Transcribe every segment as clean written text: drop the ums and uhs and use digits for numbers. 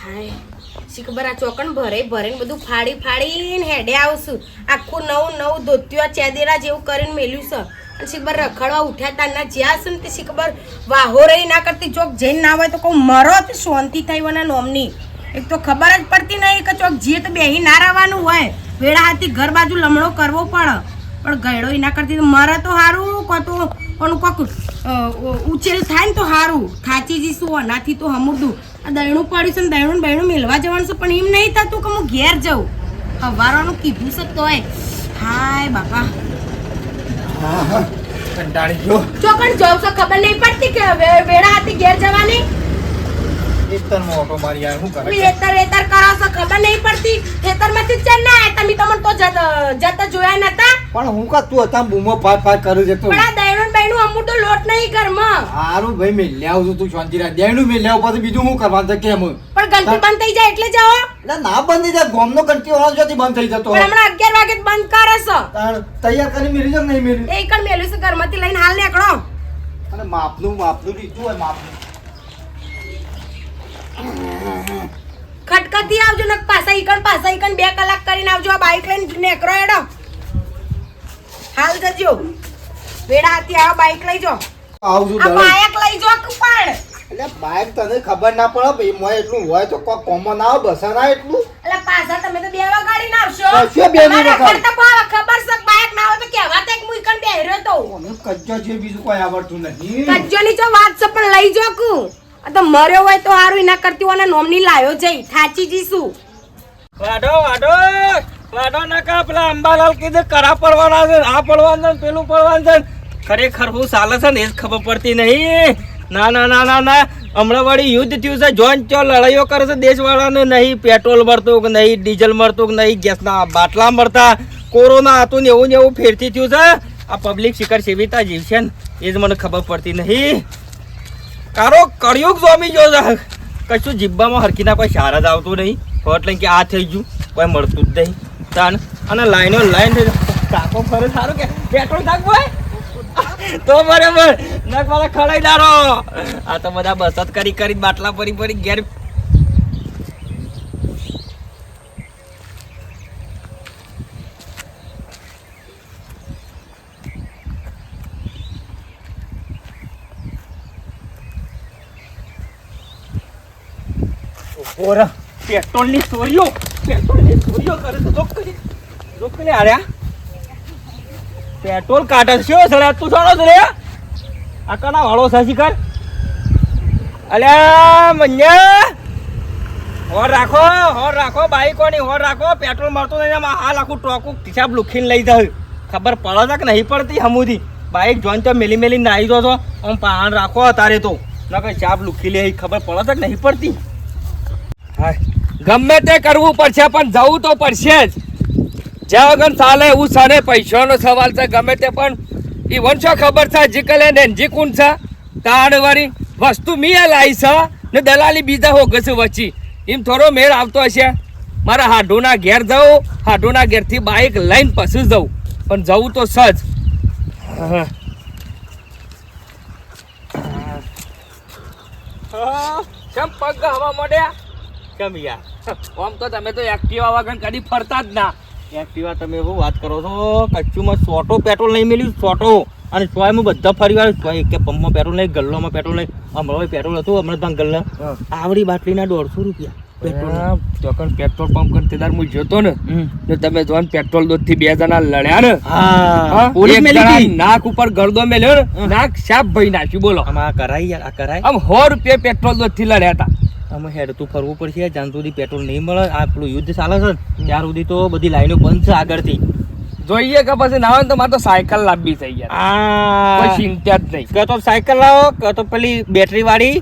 હાય શીખબર આ ચોકન ભરે બધું ફાડીને હેડે આવશું. આખું નવું ધોતિયો ચેદેરા જેવું કરીને મેલ્યું છે. અને શીખબર રખડવા ઉઠ્યા તારના જ્યાં છે ને તે શીખબર વાહો રહી ના કરતી ચોક જઈને ના હોય તો કહું મરો તો શાંતિ થઈ વના નોમની. એક તો ખબર જ પડતી નહીં કે ચોક જીએ તો બેહી ના રહેવાનું હોય. વેળા હાથી ઘર બાજુ લમણો કરવો પડે. પણ ગયડો ના કરતી તો મરે તો સારું તો પણ કોક ઉચેલ થાય ને તો સારું. થાચી જઈશું અનાથી તો હમુદું. આ દયણું પડ્યું છે ને દયણું મેળવા જવાનું છે પણ એમ નહીં થતું કે હું ઘેર જાઉં. હવારવાનું કીધું છે તોય હાય બાપા કંટાળી ગયો. ચોકણ જાઉં છે ખબર નહીં પડતી કે વેળા હાથી ઘેર જવાની. ખેતરમાં ઓટો મારી આવે શું કરે? રેતર કરો છો ખબર નહીં પડતી. ખેતરમાંથી જ ચાલ ના આયા તમે તમને તો જતા જોયા નતા. પણ હું કા તું હતા બૂમો પાટ કરું છે તો પણ આ દયણું બયણું અમુક તો લોટ નહીં ઘરમાં. હારું ભાઈ મેં લેવું છું તું શાંતિ રાખ. દેણું મેં લેવું પછી બીજું શું કરવાનું છે કેમ? પણ ગંદકી બંધ થઈ જાય એટલે જાઓ. એટલે ના બંધ થઈ જાય ગોમનો કંટી હોવાનો જોતી બંધ થઈ જતો. પણ હમણાં 11 વાગે જ બંધ કરે છે. તૈયાર કરી મેલી છે નહીં મેલી? એ કણ મેલું છે ઘરમાંથી લઈને હાલ નીકળો. અને માપનું લીધું હોય માપનું. ખટખટી આવજો ને પાછા ઈકણ 2 કલાક કરીને આવજો. આ બાઈક લઈને નીકળો એડો હાલ જજો. વેડા હાથી આવો બાઈક લઈ જો. આવજો આ બાઈક લઈ જો પણ એટલે બાઈક તને ખબર ના પડે ભાઈ મોય એટલું હોય તો કોઈ કોમન આવે બસા ના એટલું. એટલે પાછા તમે તો 2 વગાડીને આવશો. કશું બે નહીં વગાડ. તમારે ખબર છે બાઈક ના હોય તો કહેવા તે હું ઈકણ બેહર્યો તો. મને કચ્ચો છે બીજું કોઈ આવડતું નહીં. કજ્જોની જો વાત છે પણ લઈ જો કુ. આ તો મર્યો હોય તો હારું ના કરતી હોય ને નોમની લાયો જઈ થાચી જીશું. વાડો ના કા પેલા અંબાલાલ કીધું કરા પડવાના છે આ પડવાના છે પેલું પડવાનું છે. ખરેખર હું ચાલે છે ને એ જ ખબર પડતી નહીં. ના હમણાં વળી યુદ્ધ થયું છે. જોન ચો લડાઈઓ કરે છે દેશવાળાને. નહીં પેટ્રોલ મળતું કે નહીં ડીઝલ મળતું કે નહીં ગેસના બાટલા મળતા. કોરોના હતું ને એવું ફેરથી થયું છે. આ પબ્લિક શિખર સેવિતા જીવ છે ને એ જ મને ખબર પડતી નહીં. કારો કળિયુગ સ્વામી જો કશું જીબ્બામાં હરકીના કોઈ સારા જ આવતું નહીં. એટલે કે આ થઈ ગયું કોઈ મળતું જ નહીં. તાન અને લાઈનો લાઈન ટાંકો ફરે સારું કે પેટ્રોલ ટાંક હોય તો બરાબર ના મારા ખડાઈ દારો. આ તો બધા બસત કરી બાટલા ફરી ઘેર. ઓરા પેટ્રોલની ચોરીઓ કરે છે. રોકને આર્યા પેટ્રોલ કાઢે છે સળ્યા તું થોડો છે રે. આ કના વાળો સાસી કર અલ્યા મન્યા હોર રાખો બાઈકોની હોર રાખો. પેટ્રોલ મળતું નહીં એમાં હાલ આખું ટોકું હિસાબ લુખીને લઈ જાય. ખબર પડે છે કે નહીં પડતી હમુદી. બાઈક જોઈને તો મેલી નાહી દો છો. આમ પાણ રાખો તારે તો ના કઈ હિસાબ લુખી લે. ખબર પડે છે કે નહીં પડતી. હા ગમે તે કરવું પડશે પણ જવું તો પડશે જ. જ્યાં વગર ચાલે એવું સાને પૈસાનો સવાલ છે. ગમે તે પણ ઈવન શું ખબર છે જીકલે ને જી કોણ છે તાડવાળી વસ્તુ મીએ લાવી છે ને દલાલી બીજા હોગ છે વચ્ચે. એમ થોડો મેળ આવતો હશે. મારા હાડુના ઘેર જવું હાડુના ઘેરથી બાઈક લઈને પછી જવું પણ જવું તો સજ. કેમ પગ હવા મોડ્યા કેમ યાર? આમ તો તમે તો એક્ટિવા વગર કદી ફરતા જ ના. એક્ટિવા તમે એવું વાત કરો છો કચ્ચુમાં સોટો પેટ્રોલ નહીં મેળ્યું સોટો. અને સોયમાં બધા ફરી વાર કે પંપમાં પેટ્રોલ નહીં ગલ્લોમાં પેટ્રોલ નહીં. હમણાં પેટ્રોલ હતું હમણાં ગલ્લા આવડી બાટલીના 150 રૂપિયા પેટ્રોલ. પેટ્રોલ પંપ કરતેદાર હું જોતો ને તમે જો પેટ્રોલ દોધથી 2 જણા લડ્યા ને નાક ઉપર ગરદો મેલ્યો ને નાક સાપ ભાઈ નાખ્યું. બોલો આ કરાય યાર આ કરાય. આમ 100 રૂપિયા પેટ્રોલ દોધથી લડ્યા હતા. અમે હેડ તું ફરવું પડશે જ્યાં સુધી પેટ્રોલ નહીં મળે. આ પેલું યુદ્ધ ચાલે છે ત્યાર સુધી તો બધી લાઈનો બંધ છે આગળથી. જોઈએ કે પછી ના હોય તો મારે તો સાયકલ લાવવી થઈ યાર. કોઈ ચિંતા જ નહીં. કે તો સાયકલ લાવો કે તો પેલી બેટરી વાળી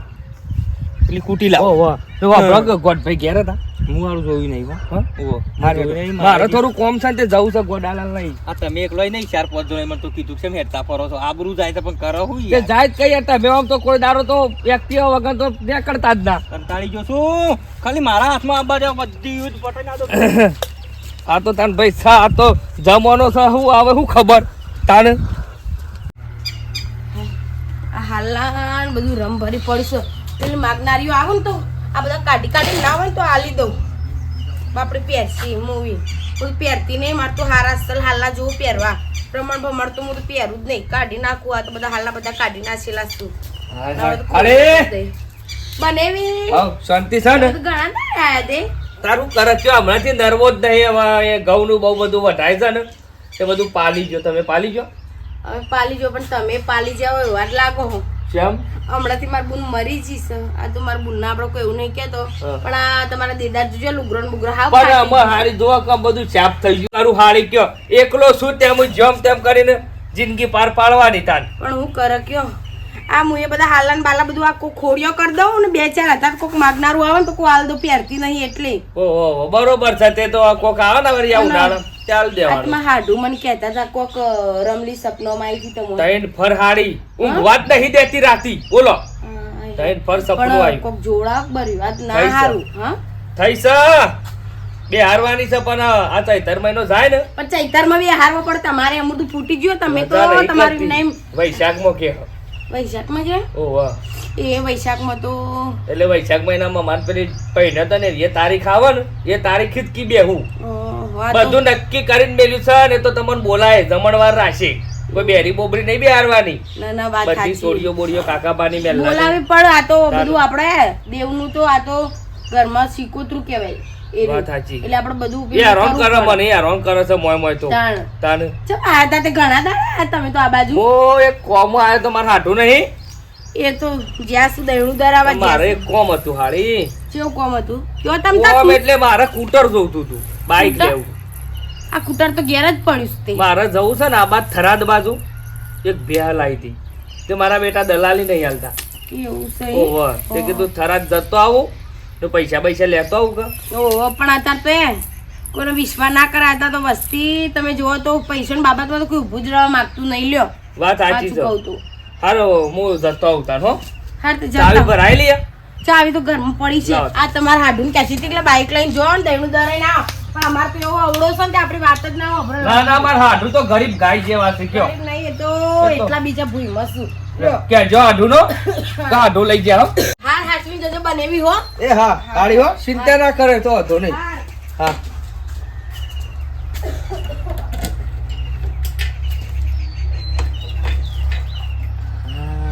પેલી કુટી લાવો. ગોડભાઈ ઘેર હતા હું વાળું જોયું નહીં. મારે થોડું કોમ છે તે જવું છે ગોડાલાલ નહીં. આ તમે એકલો નહીં 4-5 જણા મને તો કીધું છે હેડતા ફરો છો. આબરૂ જાય છે પણ કરો હું જાય જ કઈ હતા મેં આમ તો કોઈ દારો તો એક્ટિવા વગર તો ત્યાં કરતા જ ના. કંટાળી જો શું ખાલી મારા હાથમાં આબા જાવ બધી યુદ્ધ પટાઈ ના દો. આ તો તાન ભાઈ સા આ તો જમાનો છે શું આવે શું ખબર તાન. આ હાલાન બધું રમ ભરી પડશે. પેલી માગનારીઓ આવું ને તો આ બધા કાઢી કાઢી ના હોય તો આલી દઉં બાપડે પહેરશી મૂવી હું પહેરતી નહીં મારે તો હારા અસલ હાલના જેવું પહેરવા પ્રમાણ ભમણ તો હું તો પહેરું જ નહીં કાઢી નાખું આ તો બધા હાલના બધા કાઢી નાખેલા છું અરે બનેવી શાંતિ છે ને ઘણા ના આયા તે તારું કરે છે હમણાંથી નરવો જ નહીં હવે એ ઘઉંનું બહુ બધું વઢાય છે ને એ બધું પાલી ગયો તમે પાલી ગયો હવે પાલી જો પણ તમે પાલી જાઓ એવા જ લાગો હો કેમ હમણાંથી મારી બુન મરી જઈશ આ તો મારા બુન ના આપડે કોઈ એવું નહીં કેતો પણ આ તમારા દેદાર જોજો લુગરો ને બુગરો હા પણ અમે હારી જોવા કે બધું સાફ થઈ ગયું તારું હારી કયો એકલો શું તેમ જમ તેમ કરીને જિંદગી પાર પાડવાની તાન પણ હું કરે કયો આ હું એ બધા હાલન બાલા બધું આ કોઈ ખોડિયો કરી દઉં ને 2-4 હતા કોક માગનારું આવે ને તો કોઈ હાલ દો પહેરતી નહીં એટલે ઓહો બરોબર છે તે તો કોક આવે ને વળી આવું નાળ ચાલ દેવાનું આત્મા હાડુ મને કહેતા હતા કોક રમલી સપનોમાં આવી હતી તમને તૈન ફર હાડી ઊંઘવા જ નહીં દેતી રાતી બોલો તૈન ફર સપનું પણ આવ્યું કોક જોડા બરી વાત ના થઈ છે. હારું હા થઈ છે બે હારવાની છે પણ આ ચૈતર મહિનો જાય ને પણ ચૈતરમાં બી હારવો પડે તમારે અમૃત ફૂટી ગયો તમે તો મજા નહીં તમારી કરતી. નહીં વૈશાખમાં કે વૈશાખમાં છે ઓહો એ વૈશાખમાં તો એટલે વૈશાખ મહિનામાં માન પેલી પહેલા તને એ તારીખ આવે ને એ તારીખ જ કી બેહું બધું નક્કી કરીને મેલ્યું છે ને તો તમને બોલાય જમણવાર રાશે કોઈ બેરી બોબરી નહીં બેહારવાની ના ના વાત બધી સાચી સોડિયો બોડિયો કાકાબાની મેલ બોલાવી પણ આ તો બધું આપણે દેવનું તો આ તો ઘરમાં શીકોતરું કહેવાય એ વાત રીત. સાચી. એટલે આપણે બધું એ હેરાન કરે મને હેરાન કરે છે મોય મોય તો તાણ તાન ચમ આયા તા તે ઘણા દાડા તમે તો આ બાજુ હું એક કોમ આવ્યો તો મારે હાટું નહીં એ તો જ્યાં સુધી દહીણું દરાવા મારે એક કોમ હતું હાડી કેવું કોમ હતું કયો તમ તાર કોમ એટલે મારે કૂટર જોતું હતું બાઈક કૂટર? લેવું આ કુટર તો ઘેર જ પડ્યું છે તે મારે જવું છે ને આ બાદ થરાદ બાજુ એક ભેહ લાવી હતી તે મારા બેટા દલાલી નહીં હાલતા એવું છે ઓહો તે કીધું થરાદ જતો આવું તો પૈસા પૈસા લેતો આવું કે ઓહો પણ અત્યારે તો એ કોઈને વિશ્વાસ ના કરાતા તો વસ્તી તમે જુઓ તો પૈસાની બાબતમાં તો કોઈ ઊભું જ રહેવા માંગતું નહીં લ્યો વાત સાચી સાચું છે કહું તું હારો હું જતો આવું તાર હો હા તો ચાવી જાતા ભરાઈ લઈએ ચાવી તો ઘરમાં પડી છે લાવો. આ તમારા હાડું કહેતી હતી એટલે બાઈક લઈને જો ને દહીણું દરાઈને આવો પણ અમારે તો એવો અવળો છે ને તે આપણી વાત જ ના હોભળે. ના ના માર હાડું તો ગરીબ ગાય જેવા છે કયો ગરીબ નહીં એ તો એટલા બીજા ભૂઈમાં શું કે જો હાડું નો તો હાડું લઈ જાઓ હાર હાચવી જજો બનેવી હો એ હા હાડી હો ચિંતા ના કરે તો હતો નહીં હાર.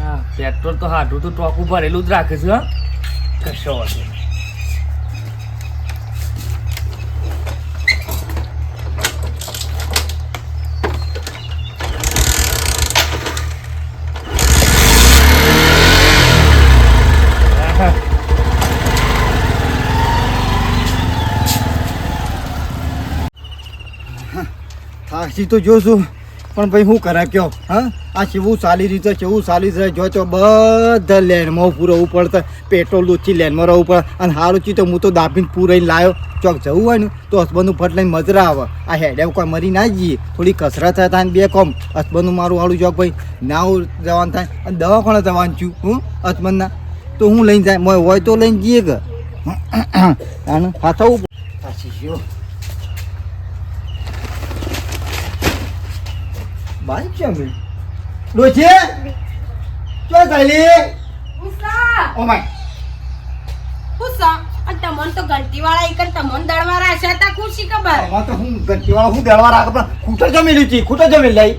હા પેટ્રોલ તો હાડું તો ટોકું ભરેલું જ રાખે છે હા કશો વાંધો નહીં. થાકી તો જોશું પણ ભાઈ શું કરે કયો હા આ કેવું ચાલી રહ્યું છે કેવું ચાલી છે જો તો બધા લેનમાં પૂરવું પડશે પેટ્રોલ ઓછી લેનમાં રહેવું પડે અને સારું ચી તો હું તો દાબીને પૂરાઈને લાવ્યો ચોક જવું હોય ને તો હસબન્ડનું ફટ લઈને મજરા આવે આ હેડે કોઈ મરી ના જઈએ થોડી કસરત થાય ને બે કોમ હસબન્ડનું મારું વાળું ચોક ભાઈ ના જવાનું થાય અને દવા કોણે જવાનું છું હું હસબન્ડના તો હું લઈને જાય મોય હોય તો લઈને જઈએ કે આનું હાથવું સાચી ગયો બાઈક છે અમે ડોચે ચો ચાલી ઉસા ઓ માય ઉસા અને તમન તો ઘંટીવાળા એક તમન દળવાળા હશે તા ખુશી ખબર આમાં તો હું ગંટીવાળા હું દેવા રાખ પણ ખૂટો જમી લીધી ખૂટો જમી લઈ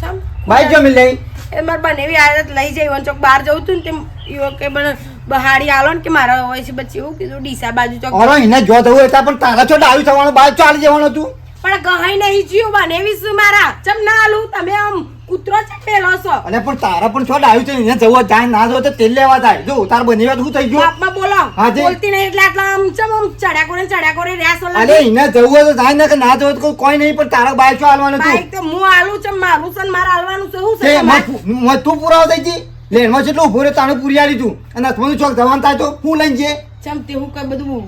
સમ બાઈક જમી લઈ એ માર બનેવી આદત લઈ જઈ વન ચોક બહાર જવું તું ને તેમ ઈવો કે બને બહાડી આલો ને કે મારા હોય છે બચ્ચી એવું કીધું ડીસા બાજુ ચોક ઓરો એને જો થવું હતા પણ તારા છો ડાવી થવાનું બાઈક ચાલી જવાનું હતું પણ ગહાઈ નહીં જીવ બનેવી શું મારા ચમ ના આલું તમે આમ કૂતરો છે પેલો છો અને પણ તારા પણ છો ડાવી છે એને જવું જાય ના જવું તો તેલ લેવા જાય જો તાર બની વાત શું થઈ ગયું બાપમાં બોલો હાજી. બોલતી નહીં એટલે આટલા આમ ચમ આમ ચડ્યા કરે રહ્યા છો અરે એને જવું હોય તો જાય ને કે ના જવું તો કોઈ નહીં પણ તારા બાઈક છો હાલવાનું હતું બાઈક તો હું આલું ચમ મારું છે ને મારે હાલવાનું છે શું છે તે તમારે? તું પુરાવો થઈ ગઈ લેનમાં જેટલું ઉભો રહ્યો તાણે પૂરી આલી તું અને અથવાનું ચોક જવાનું થાય તો હું લઈને જઈએ ચમ તે હું કઈ બધું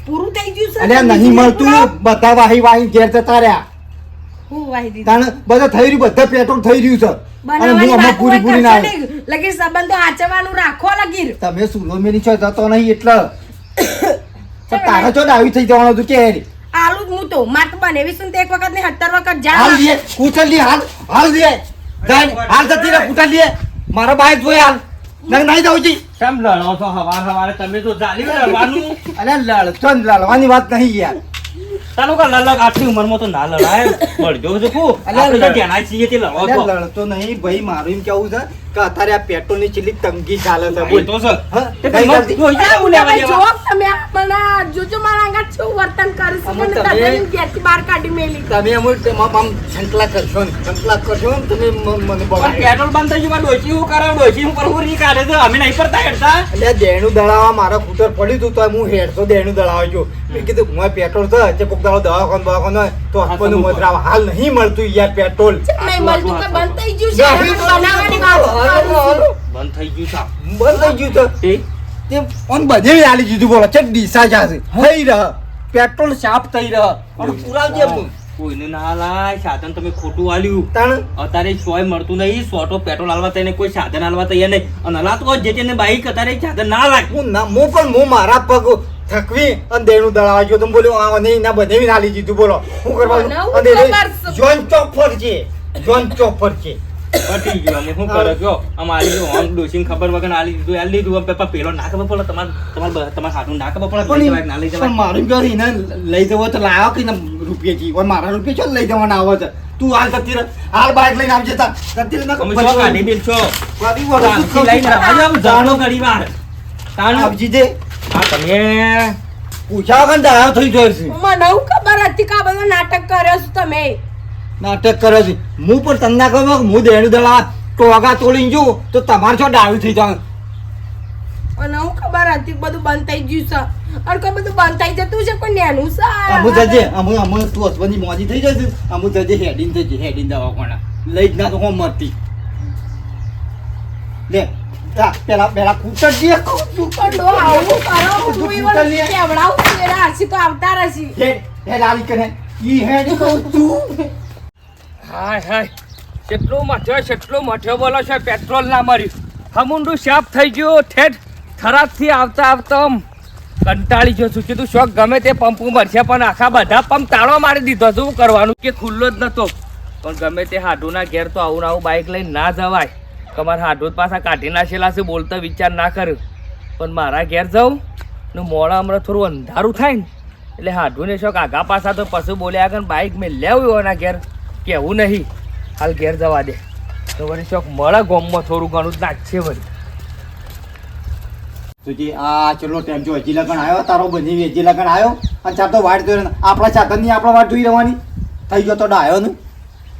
પૂરું થઈ ગયું છે અરે તમે નહીં બીજું મળતું બોલો. બધા વાહી વાહી ઘેર જતા રહ્યા હું વાહી દીધી તાણે બધા થઈ રહ્યું બધા પેટ્રોલ થઈ રહ્યું છે અને હું બનાવવાની આમાં વાત પૂરી પૂરી ના આવી. લગી સંબંધો આચરવાનું રાખો લગીર તમે સુલો મેની છો જતો નહીં એટલે પણ તારે છો ડાવી થઈ જવાનું હતું કે હેરી. આલુ જ હું તો માર તો બનેવી છું ને તે એક વખત ને 17 વખત જા હાલ લે કૂટલ લે હાલ લે જાય હાલ જતી રે કૂટલ લે મારા બાઈક જોઈ હાલ નહીં જાવ જી કેમ લડો છો હવારે તમે તો ચાલ્યું લડવાનું અલ્યા લડતો ને, લડવાની વાત નહીં યાર. તારો કા લડક આટલી ઉંમરમાં તો ના લડાય મળજો છે કુ અલ્યા આપણે તો ધ્યાન છીએ તે લડો છો અલ્યા લડતો નહીં ભાઈ. મારું એમ કેવું છે કે અત્યારે આ પેટ્રોલની કેટલી તંગી ચાલે છે એ બોલ. તો છે હા? તે કઈ મત ચાલતી? જોઈ જાય એવું લેવા તમે દેવા. જો તમે આ મને જોજો મારા આગળ શું વર્તન કરીશ અમે મને તમે- તને ઘેરથી બહાર કાઢી મેલી તમે આમ સંકલા કરશો ને, સંકલા કરશો ને તમે મને પણ બગાડો. પેટ્રોલ બંધ થઈ ગયું ડોશી હું કરાવ ડોશી હું કરવું નહીં કાઢે છે અમે નહીં કરતા હેડતા એટલે દેણું દળાવા મારા કૂટર પડ્યું હતું તો હું હેડતો દેણું દળાવા જો મેં કીધું હું પેટ્રોલ છે જે કોક દાડો દવાખાનું હોય તો આપણને મતરાવ હાલ નહીં મળતું યાર પેટ્રોલ. નહીં મળતું કે બંધ થઈ ગયું છે નહીં હવે બનાવવાની વાત હાલો. બંધ થઈ ગયું સા બંધ થઈ ગયું છે. તે તે ઓન બધે આલી દીધું બોલો છે ડીસા જાશે થઈ રહ પેટ્રોલ સાફ થઈ રહ અને પુરાવજે હું કોઈને ના લાય સાધન તમે ખોટું આલ્યું તાણ અત્યારે સોય મળતું નહીં સોટો પેટ્રોલ આલવા તઈને કોઈ સાધન આલવા તૈયાર નહીં અને હલાતો જે તેને બાઈક અત્યારે સાધન ના લાય હું ના હું પણ હું મારા પગ થકવી અને દેણું દળાવા ગયો તો બોલ્યો આ અને એના બધે આલી દીધું બોલો શું કરવાનું બનાવું અને ખબર છે. જોન ચોપર છે જોન ચોપર છે પટી ગયું અમે શું કરે કયો અમારી જો આમ ડોશીને ખબર વગર આલી દીધું આલી દીધું હવે પપ્પા પેલો ના ખબર પડે તમારે હાથું ના ખબર પડે લઈ જવાય કે ના લઈ પણ જવાય મારું ઘર એને લઈ જવો તો લાવો કે રૂપિયા જી ઓય મારા રૂપિયા છો લઈ જવાના આવે છે તું હાલ જતી રહે હાલ બાઈક લઈને આવજે તા જતી રહે અમે શું કાઢી બેલ છો ગાડી વાળો તું શાંતિ લઈને કહું છું. આવો જાણો ઘડી વાર તાણ આવજી દે આ તમે પૂછા વગર દાયો થઈ જાય છે મને હું ખબર હતી કે આ બધો નાટક કર્યો છો તમે નાટક કરે છે હું પણ તને ના કહું હું દેણું દળા ટોગા તોડીને જો તો તમારે છો ડાળું થઈ જાય અને હું ખબર હતી કે બધું બંધ થઈ ગયું છે અને કોઈ બધું બંધ થઈ જતું છે કોઈ નેનું અમુ છે જજે અમુ તું હસબન્ડની મોજી થઈ જશે અમુ જજે હેડીન દવાખાના લઈ જ ના તો હું મરતી લે પેલા કૂટર દે કહું છું પણ ડો આવું કરો બધું હું કૂટર લે. કેવડાવું છું એના હસી તો આવતા રહેશે હે લાલી કરે ઈ હેડ કહું છું હાય હાય કેટલું મઠ્યો બોલો છે પેટ્રોલ ના મળ્યું હમુંડું સાફ થઈ ગયું ઠેઠ ખરાબથી આવતા આમ કંટાળી ગયો છું કીધું શોખ ગમે તે પંપ મળશે પણ આખા બધા પંપ તાળો મારી દીધો શું કરવાનું કે ખુલ્લો જ નતો પણ ગમે તે હાડુના ઘેર તો આવું આવું બાઇક લઈને ના જવાય તમારે હાડુ જ પાછા કાઢી નાખેલા છે બોલતા વિચાર ના કર્યો પણ મારા ઘેર જાઉં ને મોડા હમણાં થોડું અંધારું થાય ને એટલે હાડુને શોખ આગા પાછા તો પશુ બોલ્યા આગળ બાઇક મેં લેવું એના ઘેર કેવું નહીં હાલ ઘેર જવા દે તો વળી શોખ મળે ગોમમાં થોડું ઘણું જ નાખશે વળી તુજી આ ચલો ટાઈમ જો હજી લગન આવ્યો તારો બની હજી લગન આવ્યો અને ચાર તો વાટ જોઈ આપણા ચાકરની આપણા વાટ જોઈ રહેવાની થઈ ગયો તો ડાયો ને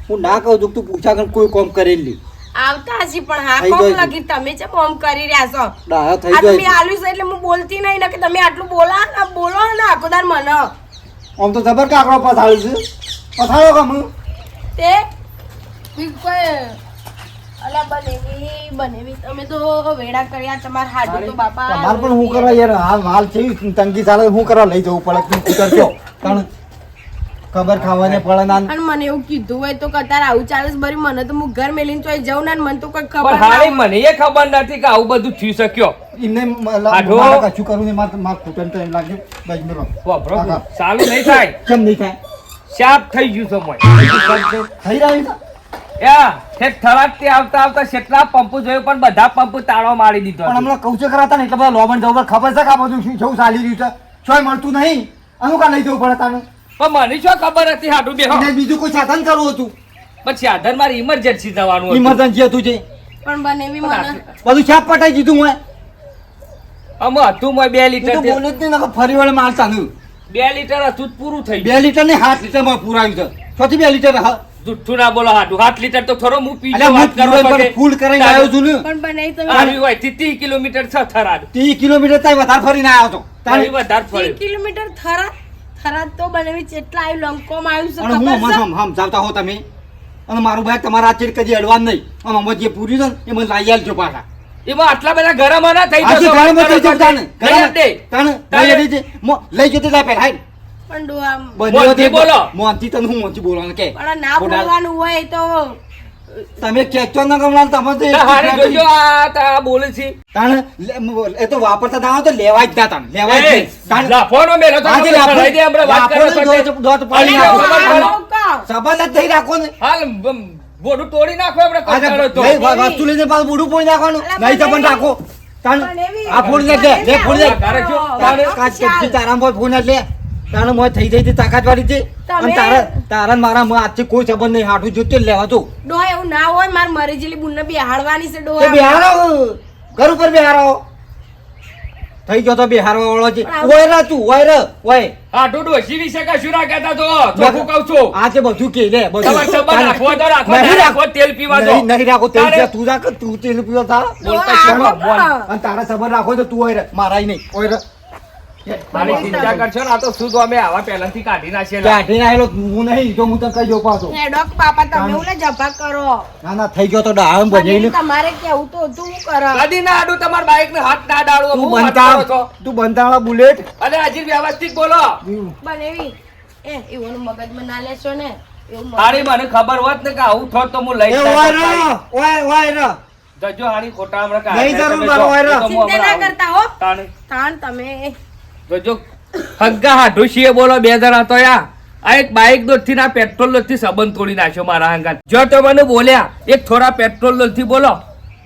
હું ના કહું છું કે તું પૂછા કર કોઈ કોમ કરેલી આવતા હજી પણ હા થઈ કોમ ગયું. લગી તમે છે બોમ્બ કરી રહ્યા છો ડાયો થઈ આ ગયો તમે આલ્યું છે એટલે હું બોલતી નહીં ને કે તમે આટલું બોલો ને આખોદાર મને આમ તો જબર કાકડો પથાળ્યું છે પથાળ્યો કામ તે કોઈ અલા બનેવી તમે તો વેડા કર્યા તમાર હાડું તો બાપા તમારે પણ હું કરવા યાર હાલ છે તંગી ચાલે હું કરવા લઈ જવું પડે તું કૂતર કયો કારણ ખબર ખાવાને પડે ના અને મને એવું કીધું હોય તો કતાર આવું ચાલે છે બરી મને તો હું ઘર મેલીને ચોય જાઉં ના ને મને તો કોઈ ખબર પણ ના હારી હોય. મને એ ખબર નથી કે આવું બધું થઈ શક્યો એમને આઢો. મારે કશું કરવું નહીં મારે કૂતર તો એમ લાગે બસ મેલો વાપરો હા, હા. ચાલુ નહીં થાય કેમ નહીં થાય શાપ થઈ ગયું છે મોય થઈ રહ્યું છે યા ઠેઠ થરાદથી આવતા કેટલા પંપો જોયું પણ બધા પંપ તાળો મારી દીધો પણ હમણાં કૌચે કરાતા ને એટલે બધા લોબન જવું ખબર છે કે આ બધું શું શું ચાલી રહ્યું છે છોય મળતું નહીં આનું કા લઈ જવું પડે તાનું પણ મને શું ખબર હતી હાડું બે એને બીજું કોઈ સાધન કરવું હતું પછી આધાર મારી ઇમરજન્સી જવાનું હતું ઇમરજન્સી હતું છે પણ બનેવી મને બધું છાપ પટાઈ દીધું હું આમાં હતું મોય 2 લીટર તું તો બોલે જ નહીં નકર ફરી વળે માલ ચાલ્યું 2 લીટર હતું જ પૂરું થઈ 2 લીટર ને 7 લીટર માં પુરાયું છે છોથી 2 લીટર હા જુઠ્ઠું ના બોલો હાડું 7 લીટર તો થોડો હું પી અલ્યા હું પૂરો ફૂલ કરીને આવ્યો છું ને પણ બનેવી તમે આવી હોય 30 કિલોમીટર છે થરાદ 30 કિલોમીટર તાઈ વધારે ફરીને આવ્યો તો તારી વધારે 3 ફરે કિલોમીટર થરાદ તો બનેવી જેટલા આવ્યું લંકોમ આવ્યું છે અને હું ખબર છે હમ જાવતા હો તમે અને મારું ભાઈ તમારા આ ચીડ કદી અડવાન નહીં અને અમે જે પૂર્યું છે ને એ મને લાઈ આલજો પાછા એમાં આટલા બધા ગરમ ના થઈ આજે જશો. ગરમ થઈ જતા ને લઈ આપ દે. લઈ જજે લઈ જતે લા પેલા હાઈ પણ ડો આમ મોંથી બોલો. મોંથી તને હું મોંથી બોલવાનું કે પણ ના બોલા. બોલવાનું હોય તો તમે કેચો ના કમલા તમે તો તા હારી જોજો આ તા બોલે છે તાણ એ તો વાપરતા ના હોય તો લેવાય જ ના તાણ લેવાય જ નહીં. તાણ લાફોનો મેલો તો આજે આપણે લઈ દે, આપણે વાત કરો લાફોનો છો. દોત પાડી અલી, નાખો. ખબર પડે. સંબંધ જ થઈ રાખો ને હાલ બોડું તોડી નાખો આપણે આજે કંટાળો તો. લઈ વસ્તુ લઈને પાછું બુડું પોઈ નાખવાનું અલા, નહીં તો પણ બનેવી. રાખો તાણ પણ એવી- આ ફોન લે લે ફોન લે તારે શું? તારે કાચ કચ્છી તારા મોય ફોન લે તારે મોય થઈ જઈ તાકાત વાળી છે અને તમે- તારા ને મારા મોય આજથી કોઈ સંબંધ નહીં હાટું જોતે લેવા તો ડોહા એવું ના હોય માર મરી જેલી બુનને બેહાડવાની છે તે ડોહા બિહારો ઘર ઉપર બિહારો થઈ ગયો તો બિહારવા વાળો છે ઓય રા તું ઓય રે ઓય આ ડોશી વિશે કશું ના કહેતા તો ચોખ્ખું કહું છું આ છે બધું કે લે બધું તમારે સંબંધ રાખવો તો રાખો, નહીં ના રાખવો તેલ પીવા દો. નહીં રાખો તેલ તારે- પીવા. તું રાખ તું તેલ પીવા થા બોલતા આ શરમ. બાપા. અને તારા સંબંધ રાખો તો તું ઓય રે મારાય નહીં ઓય રે મારી ચિંતા કરશો ને આ તો શું તો અમે આવા પહેલાથી કાઢી નાખીએ કાઢી નાખેલો હું નહીં જો હું તને કઈ જો પાછો હેડોક બાપા તમે ઓલે જભા કરો ના ના થઈ ગયો તો ડાળમ પણ બજાઈને તમારે કેવું તો હતું હું કરો કદી ના આડું તમારા બાઈક ને હાથ ના ડાળું તું હું વાત બંધાવ કરો છો? તું બંધાવા બુલેટ અને હજી વ્યવસ્થિત બોલો બનેવી એવાનું મગજમાં ના લેશો ને એવું મગજ- હારી મને ખબર હોત ને કે આવું થોત તો હું લઈ એ જ ઓય ના રે શકત. ઓય રે જજો હારી ખોટા હમણાં નહીં કાઢે જરૂર તમે મારો જો. વાયરા. એ તો હું ચિંતા ના હમણાં કરતા હો આવું. તાણે. તાણ તમે જોજો હગ્ગા હાઢું છીએ બોલો બે જણા તો યા આ એક બાઇક દોડથી ના પેટ્રોલ દોડથી સંબંધ તોડી નાખ્યો મારા હંગાત જો તો મને બોલ્યા એક થોડા પેટ્રોલ દોડથી બોલો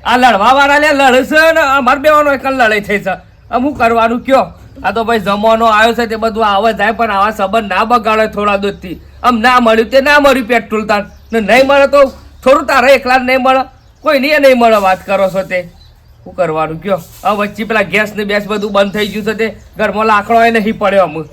આ લડવા વાળા લે લડશે ને અમારે બેવાનો એક લડાઈ થઈ છે આમ હું કરવાનું કયો આ તો ભાઈ જમાનો આવ્યો છે તે બધું આવે જાય પણ આવા સંબંધ ના બગાડે થોડા દોડથી આમ ના મળ્યું તે ના મળ્યું પેટ્રોલ તાર ને નહીં મળે તો થોડું તારે એકલા નહીં મળે કોઈ નહીં મળે વાત કરો છો તે શું કરવાનું કયો આ વચ્ચે પેલા ગેસ ને બેસ બધું બંધ થઈ ગયું છે તે ઘરમાં લાકડો એ નહીં પડ્યો અમુક